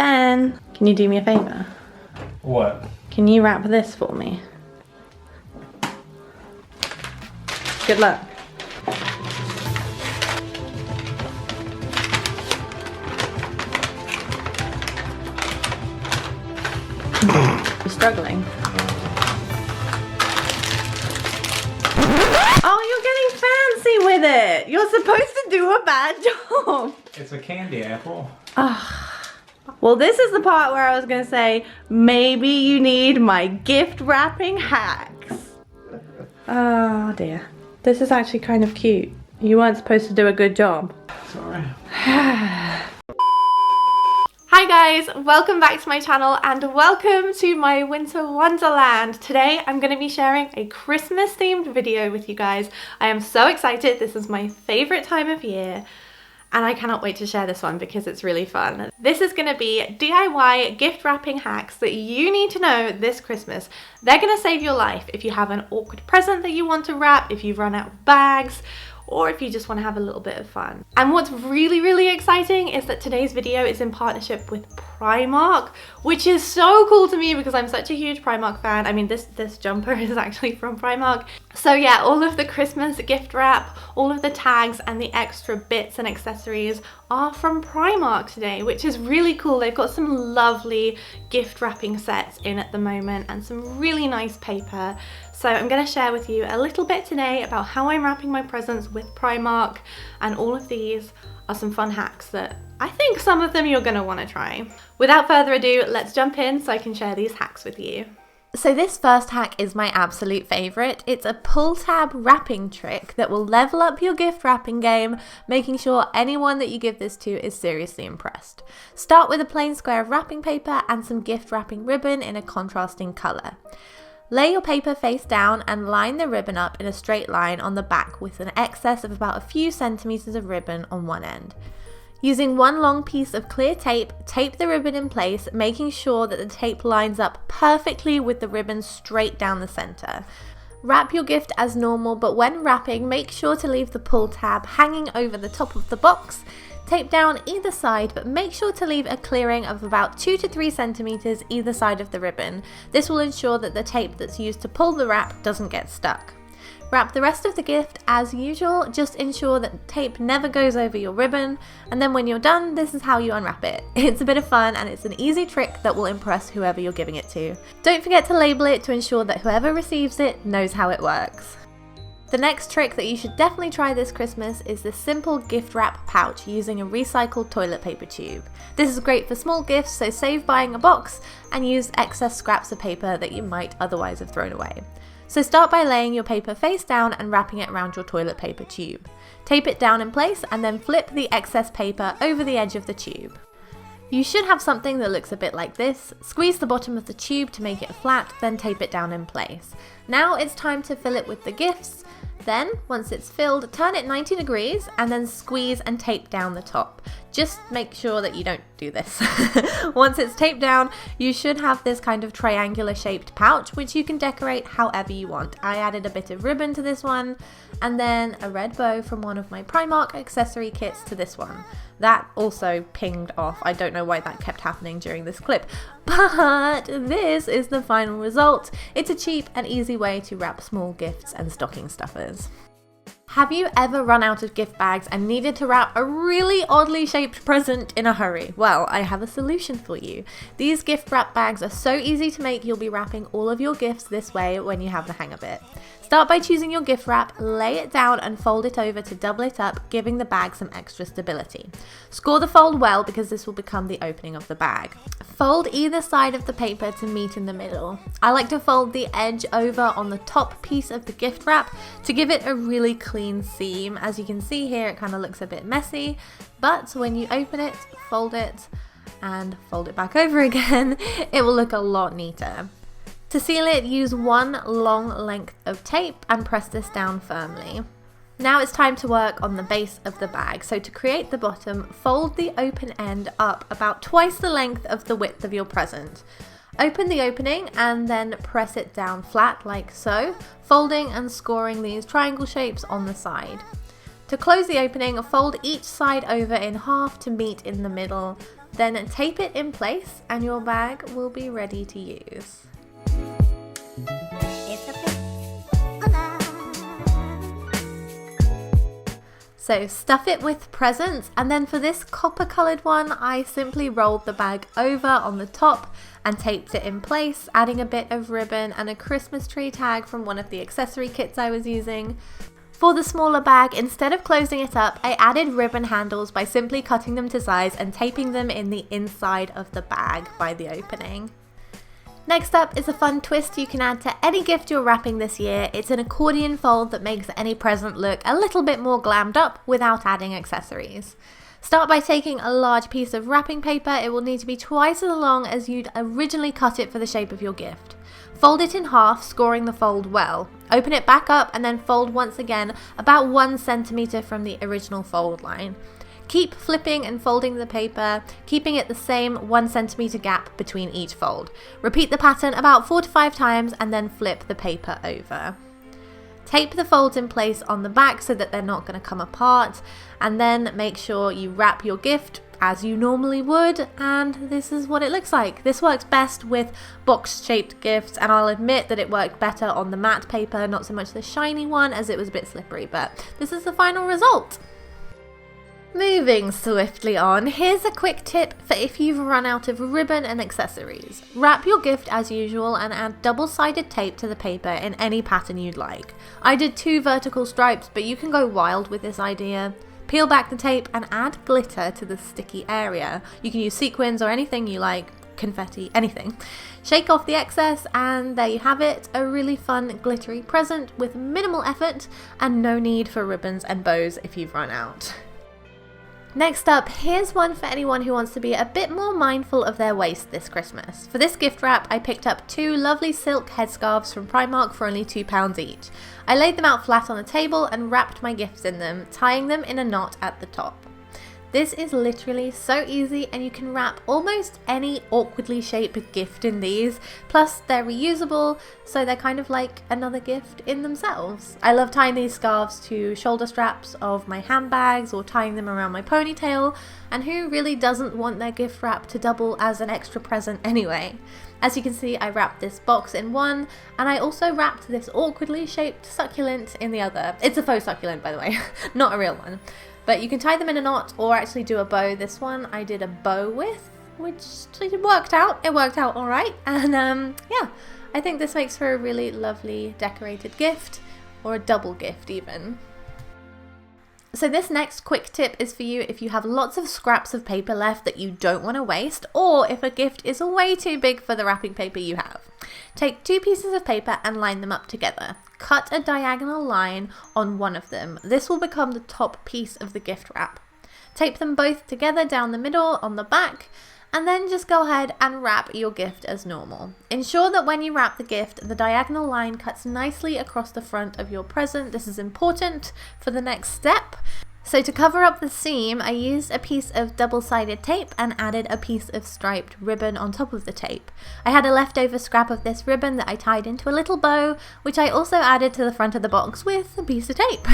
Ben, can you do me a favour? What? Can you wrap this for me? Good luck. You're struggling. Oh, you're getting fancy with it. You're supposed to do a bad job. It's a candy apple. Well, this is the part where I was gonna say, maybe you need my gift wrapping hacks. Oh dear. This is actually kind of cute. You weren't supposed to do a good job. Sorry. Hi guys, welcome back to my channel and welcome to my winter wonderland. Today I'm going to be sharing a Christmas themed video with you guys. I am so excited. This is my favorite time of year and I cannot wait to share this one because it's really fun. This is going to be DIY gift wrapping hacks that you need to know this Christmas. They're going to save your life if you have an awkward present that you want to wrap, if you've run out of bags, or if you just want to have a little bit of fun. And what's really exciting is that today's video is in partnership with Primark, which is so cool to me because I'm such a huge Primark fan. I mean, this jumper is actually from Primark. So yeah, all of the Christmas gift wrap, all of the tags and the extra bits and accessories are from Primark today, which is really cool. They've got some lovely gift wrapping sets in at the moment and some really nice paper. So I'm going to share with you a little bit today about how I'm wrapping my presents with Primark, and all of these are some fun hacks that I think some of them you're going to want to try. Without further ado, let's jump in so I can share these hacks with you. So this first hack is my absolute favourite. It's a PullTab wrapping trick that will level up your gift wrapping game, making sure anyone that you give this to is seriously impressed. Start with a plain square of wrapping paper and some gift wrapping ribbon in a contrasting colour. Lay your paper face down and line the ribbon up in a straight line on the back with an excess of about a few centimetres of ribbon on one end. Using one long piece of clear tape, tape the ribbon in place, making sure that the tape lines up perfectly with the ribbon straight down the centre. Wrap your gift as normal, but when wrapping, make sure to leave the pull tab hanging over the top of the box. Tape down either side, but make sure to leave a clearing of about 2 to 3 centimetres either side of the ribbon. This will ensure that the tape that's used to pull the wrap doesn't get stuck. Wrap the rest of the gift as usual, just ensure that tape never goes over your ribbon, and then when you're done, this is how you unwrap it. It's a bit of fun and it's an easy trick that will impress whoever you're giving it to. Don't forget to label it to ensure that whoever receives it knows how it works. The next trick that you should definitely try this Christmas is the simple gift wrap pouch using a recycled toilet paper tube. This is great for small gifts, so save buying a box and use excess scraps of paper that you might otherwise have thrown away. So start by laying your paper face down and wrapping it around your toilet paper tube. Tape it down in place and then flip the excess paper over the edge of the tube. You should have something that looks a bit like this. Squeeze the bottom of the tube to make it flat, then tape it down in place. Now it's time to fill it with the gifts. Then, once it's filled, turn it 90 degrees and then squeeze and tape down the top. Just make sure that you don't do this. Once it's taped down, you should have this kind of triangular shaped pouch, which you can decorate however you want. I added a bit of ribbon to this one, and then a red bow from one of my Primark accessory kits to this one. That also pinged off. I don't know why that kept happening during this clip, but this is the final result. It's a cheap and easy way to wrap small gifts and stocking stuffers. Have you ever run out of gift bags and needed to wrap a really oddly shaped present in a hurry? Well, I have a solution for you. These gift wrap bags are so easy to make, you'll be wrapping all of your gifts this way when you have the hang of it. Start by choosing your gift wrap, lay it down and fold it over to double it up, giving the bag some extra stability. Score the fold well because this will become the opening of the bag. Fold either side of the paper to meet in the middle. I like to fold the edge over on the top piece of the gift wrap to give it a really clean seam. As you can see here, it kind of looks a bit messy, but when you open it, fold it, and fold it back over again, it will look a lot neater. To seal it, use one long length of tape and press this down firmly. Now it's time to work on the base of the bag. So to create the bottom, fold the open end up about twice the length of the width of your present. Open the opening and then press it down flat like so, folding and scoring these triangle shapes on the side. To close the opening, fold each side over in half to meet in the middle. Then tape it in place and your bag will be ready to use. So stuff it with presents, and then for this copper coloured one I simply rolled the bag over on the top and taped it in place, adding a bit of ribbon and a Christmas tree tag from one of the accessory kits I was using. For the smaller bag, instead of closing it up, I added ribbon handles by simply cutting them to size and taping them in the inside of the bag by the opening. Next up is a fun twist you can add to any gift you're wrapping this year. It's an accordion fold that makes any present look a little bit more glammed up without adding accessories. Start by taking a large piece of wrapping paper. It will need to be twice as long as you'd originally cut it for the shape of your gift. Fold it in half, scoring the fold well. Open it back up and then fold once again about 1 centimeter from the original fold line. Keep flipping and folding the paper, keeping it the same 1 centimeter gap between each fold. Repeat the pattern about 4 to 5 times and then flip the paper over. Tape the folds in place on the back so that they're not going to come apart, and then make sure you wrap your gift as you normally would, and this is what it looks like. This works best with box-shaped gifts, and I'll admit that it worked better on the matte paper, not so much the shiny one as it was a bit slippery, but this is the final result. Moving swiftly on, here's a quick tip for if you've run out of ribbon and accessories. Wrap your gift as usual and add double-sided tape to the paper in any pattern you'd like. I did 2 vertical stripes, but you can go wild with this idea. Peel back the tape and add glitter to the sticky area. You can use sequins or anything you like, confetti, anything. Shake off the excess and there you have it, a really fun glittery present with minimal effort and no need for ribbons and bows if you've run out. Next up, here's one for anyone who wants to be a bit more mindful of their waste this Christmas. For this gift wrap, I picked up 2 lovely silk headscarves from Primark for only £2 each. I laid them out flat on the table and wrapped my gifts in them, tying them in a knot at the top. This is literally so easy and you can wrap almost any awkwardly shaped gift in these, plus they're reusable, so they're kind of like another gift in themselves. I love tying these scarves to shoulder straps of my handbags or tying them around my ponytail, and who really doesn't want their gift wrap to double as an extra present anyway? As you can see, I wrapped this box in one, and I also wrapped this awkwardly shaped succulent in the other. It's a faux succulent, by the way, not a real one. But you can tie them in a knot or actually do a bow. This one I did a bow with, which it worked out. It worked out all right. And yeah, I think this makes for a really lovely decorated gift, or a double gift even. So this next quick tip is for you if you have lots of scraps of paper left that you don't want to waste, or if a gift is way too big for the wrapping paper you have. Take 2 pieces of paper and line them up together. Cut a diagonal line on one of them. This will become the top piece of the gift wrap. Tape them both together down the middle on the back, and then just go ahead and wrap your gift as normal. Ensure that when you wrap the gift, the diagonal line cuts nicely across the front of your present. This is important for the next step. So to cover up the seam, I used a piece of double-sided tape and added a piece of striped ribbon on top of the tape. I had a leftover scrap of this ribbon that I tied into a little bow, which I also added to the front of the box with a piece of tape.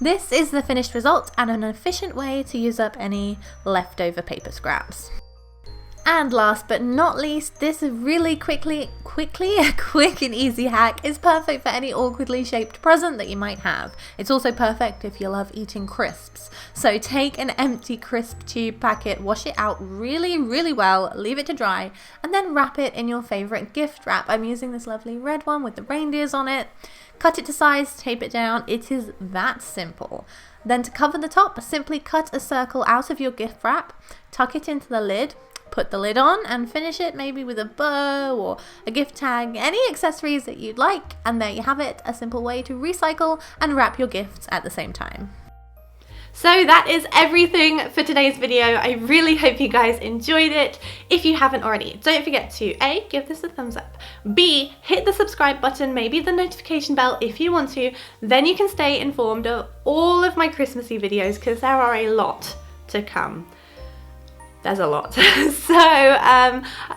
This is the finished result and an efficient way to use up any leftover paper scraps. And last but not least, this really quick and easy hack is perfect for any awkwardly shaped present that you might have. It's also perfect if you love eating crisps. So take an empty crisp tube packet, wash it out really well, leave it to dry, and then wrap it in your favorite gift wrap. I'm using this lovely red one with the reindeers on it. Cut it to size, tape it down. It is that simple. Then to cover the top, simply cut a circle out of your gift wrap, tuck it into the lid, put the lid on and finish it maybe with a bow or a gift tag, any accessories that you'd like, and there you have it, a simple way to recycle and wrap your gifts at the same time. So that is everything for today's video. I really hope you guys enjoyed it. If you haven't already, don't forget to A, give this a thumbs up, B, hit the subscribe button, maybe the notification bell if you want to, then you can stay informed of all of my Christmassy videos because there are a lot to come. There's a lot. So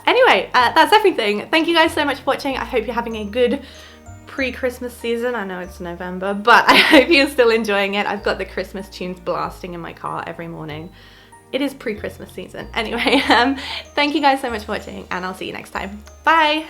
anyway, that's everything. Thank you guys so much for watching. I hope you're having a good pre-Christmas season. I know it's November, but I hope you're still enjoying it. I've got the Christmas tunes blasting in my car every morning. it is pre-Christmas season. Anyway, thank you guys so much for watching, and I'll see you next time. Bye!